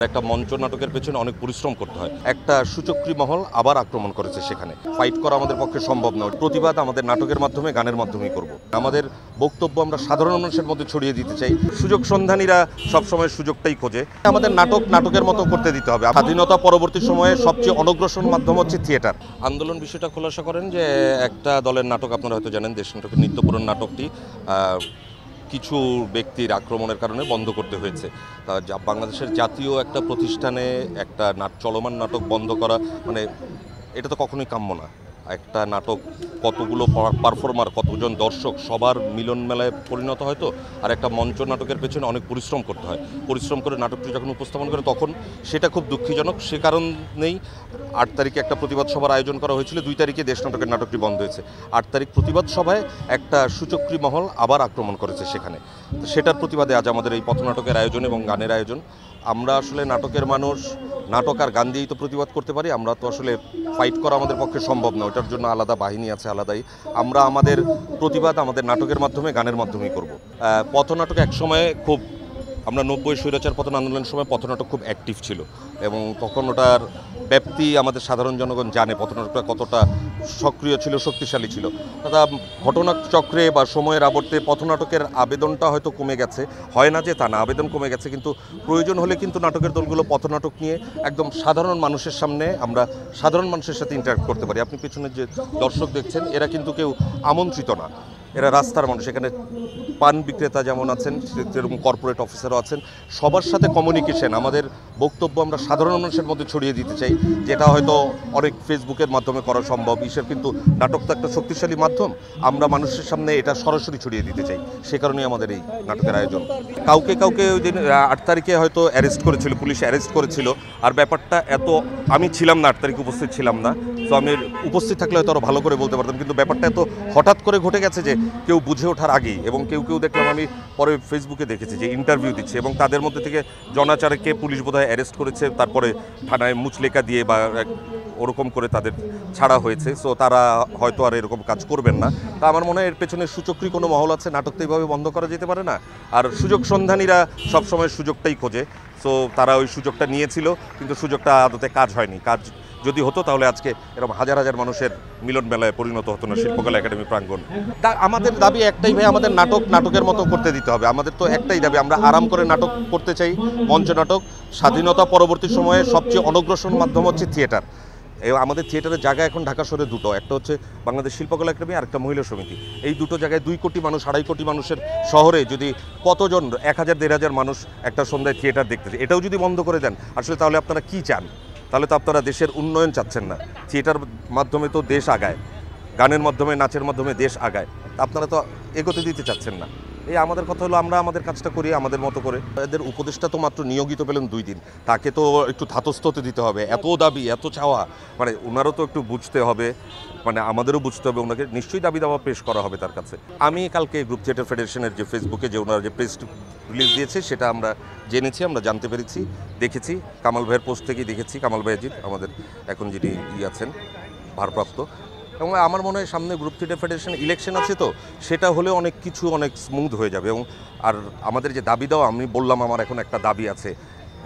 একটা মঞ্চ নাটকের পেছনে অনেক পরিশ্রম করতে হয়। একটা সূচক্রী মহল আবার আক্রমণ করেছে, সেখানে ফাইট করা আমাদের পক্ষে সম্ভব নয়। প্রতিবাদ আমাদের নাটকের মাধ্যমে, গানের মাধ্যমেই করব। আমাদের বক্তব্য আমরা সাধারণ মানুষের মধ্যে ছড়িয়ে দিতে চাই। সুযোগ সন্ধানীরা সবসময় সুযোগটাই খোঁজে। আমাদের নাটকের মতো করতে দিতে হবে। স্বাধীনতা পরবর্তী সময়ে সবচেয়ে অনগ্রসর মাধ্যম হচ্ছে থিয়েটার। আন্দোলন বিষয়টা খোলাসা করেন যে একটা দলের নাটক, আপনারা হয়তো জানেন, দেশ নাটকের নিত্যপূরণ নাটকটি কিছু ব্যক্তির আক্রমণের কারণে বন্ধ করতে হয়েছে। বাংলাদেশের জাতীয় একটা প্রতিষ্ঠানে একটা চলমান নাটক বন্ধ করা মানে এটা তো কখনোই কাম্য না। একটা নাটক কতগুলো পারফর্মার, কতজন দর্শক সবার মিলন মেলায় পরিণত হয় তো। আর একটা মঞ্চ নাটকের পেছনে অনেক পরিশ্রম করতে হয়। পরিশ্রম করে নাটকটি যখন উপস্থাপন করে তখন সেটা খুব দুঃখজনক। সে কারণেই 8 তারিখে একটা প্রতিবাদ সভার আয়োজন করা হয়েছিল। 2 তারিখে দেশ নাটকের নাটকটি বন্ধ হয়েছে। 8 তারিখ প্রতিবাদ সভায় একটা সূচক্রী মহল আবার আক্রমণ করেছে সেখানে। তো সেটার প্রতিবাদে আজ আমাদের এই পথনাটকের আয়োজন এবং গানের আয়োজন। আমরা আসলে নাটকের মানুষ, নাটক আর গান দিয়েই তো প্রতিবাদ করতে পারি। আমরা তো আসলে ফাইট করা আমাদের পক্ষে সম্ভব নয়, ওটার জন্য আলাদা বাহিনী আছে, আলাদাই। আমরা আমাদের প্রতিবাদ আমাদের নাটকের মাধ্যমে, গানের মাধ্যমেই করব। পথনাটক একসময় খুব, আমরা 90 স্বৈরাচার পতন আন্দোলনের সময় পথনাটক খুব অ্যাক্টিভ ছিল এবং তখন ওটার ব্যাপ্তি আমাদের সাধারণ জনগণ জানে পথনাটকটা কতটা সক্রিয় ছিল, শক্তিশালী ছিল। তা ঘটনাচক্রে বা সময়ের আবর্তে পথনাটকের আবেদনটা হয়তো কমে গেছে, হয় না যে তা না, আবেদন কমে গেছে, কিন্তু প্রয়োজন হলে কিন্তু নাটকের দলগুলো পথনাটক নিয়ে একদম সাধারণ মানুষের সামনে, আমরা সাধারণ মানুষের সাথে ইন্টারাক্ট করতে পারি। আপনি পিছনে যে দর্শক দেখছেন, এরা কিন্তু কেউ আমন্ত্রিত না, এরা রাস্তার মানুষ। এখানে পান বিক্রেতা যেমন আছেন, সেরকম কর্পোরেট অফিসারও আছেন। সবার সাথে কমিউনিকেশন, আমাদের বক্তব্য আমরা সাধারণ মানুষের মধ্যে ছড়িয়ে দিতে চাই, যেটা হয়তো অনেক ফেসবুকের মাধ্যমে করা সম্ভব। কিন্তু নাটক তো একটা শক্তিশালী মাধ্যম, আমরা মানুষের সামনে এটা সরাসরি ছড়িয়ে দিতে চাই। সে কারণেই আমাদের এই নাটকের আয়োজন। কাউকে ওই দিন 8 তারিখে হয়তো অ্যারেস্ট করেছিল, পুলিশ অ্যারেস্ট করেছিল। আর ব্যাপারটা এত, আমি ছিলাম না 8 তারিখে, উপস্থিত ছিলাম না। তো আমি উপস্থিত থাকলে হয়তো আরও ভালো করে বলতে পারতাম, কিন্তু ব্যাপারটা এত হঠাৎ করে ঘটে গেছে যে কেউ বুঝে ওঠার আগেই। এবং কেউ দেখলাম, আমি পরে ফেসবুকে দেখেছি যে ইন্টারভিউ দিচ্ছে, এবং তাদের মধ্যে থেকে জনাচারকে পুলিশ বোধহয় অ্যারেস্ট করেছে, তারপরে থানায় মুচলেকা দিয়ে বা ওরকম করে তাদের ছাড়া হয়েছে। সো তারা হয়তো আর এরকম কাজ করবেন না। তা আমার মনে হয় এর পেছনে সূচক্রী কোনো মহল আছে। নাটক তো এইভাবে বন্ধ করা যেতে পারে না। আর সুযোগ সন্ধানীরা সবসময় সুযোগটাই খোঁজে। সো তারা ওই সুযোগটা নিয়েছিল, কিন্তু সুযোগটা আদতে কাজ হয়নি। কাজ যদি হতো তাহলে আজকে এরকম হাজার হাজার মানুষের মিলন মেলায় পরিণত হতো না শিল্পকলা একাডেমি প্রাঙ্গণ। আমাদের দাবি একটাই ভাই, আমাদের নাটকের মতো করতে দিতে হবে। আমাদের তো একটাই দাবি, আমরা আরাম করে নাটক করতে চাই, মঞ্চ নাটক। স্বাধীনতা পরবর্তী সময়ে সবচেয়ে অনগ্রসর মাধ্যম হচ্ছে থিয়েটার। আমাদের থিয়েটারের জায়গা এখন ঢাকা শহরে দুটো, একটা হচ্ছে বাংলাদেশ শিল্পকলা একাডেমি আর একটা মহিলা সমিতি। এই দুটো জায়গায় 2 কোটি মানুষ, 2.5 কোটি মানুষের শহরে যদি কতজন 1000-1500 মানুষ একটা সন্ধ্যায় থিয়েটার দেখতেছে, এটাও যদি বন্ধ করে দেন, আসলে তাহলে আপনারা কি চান? তাহলে তো আপনারা দেশের উন্নয়ন চাচ্ছেন না। থিয়েটার মাধ্যমে তো দেশ আগায়, গানের মাধ্যমে, নাচের মাধ্যমে দেশ আগায়। আপনারা তো এগোতে দিতে চাচ্ছেন না। এই আমাদের কথা হলো, আমরা আমাদের কাজটা করি আমাদের মতো করে। এদের উপদেষ্টা তো মাত্র নিয়োগিত পেলেন 2 দিন, তাকে তো একটু ধাতস্থ হতে দিতে হবে। এত দাবি, এত চাওয়া, মানে ওনারও তো একটু বুঝতে হবে, মানে আমাদেরও বুঝতে হবে। ওনাকে নিশ্চয়ই দাবি দাওয়া পেশ করা হবে তার কাছে। আমি কালকে গ্রুপ থিয়েটার ফেডারেশনের যে ফেসবুকে যে ওনারা যে প্রেস রিলিজ দিয়েছে, সেটা আমরা জেনেছি, আমরা জানতে পেরেছি, দেখেছি। কামাল ভাইয়ের পোস্ট থেকেই দেখেছি। কামাল ভাইজিৎ আমাদের এখন যিনি আছেন ভারপ্রাপ্ত। এবং আমার মনে হয় সামনে গ্রুপ থিয়েটার ফেডারেশন ইলেকশন আছে, তো সেটা হলে অনেক কিছু অনেক স্মুথ হয়ে যাবে। এবং আর আমাদের যে দাবি দেওয়া, আমি বললাম আমার এখন একটা দাবি আছে,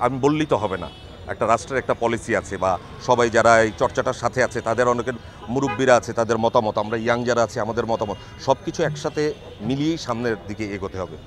আমি বললেই তো হবে না। একটা রাষ্ট্রের একটা পলিসি আছে, বা সবাই যারা এই চর্চাটার সাথে আছে তাদের অনেকের মুরব্বীরা আছে, তাদের মতামত, আমরা ইয়াং যারা আছে আমাদের মতামত, সব কিছু একসাথে মিলিয়েই সামনের দিকে এগোতে হবে।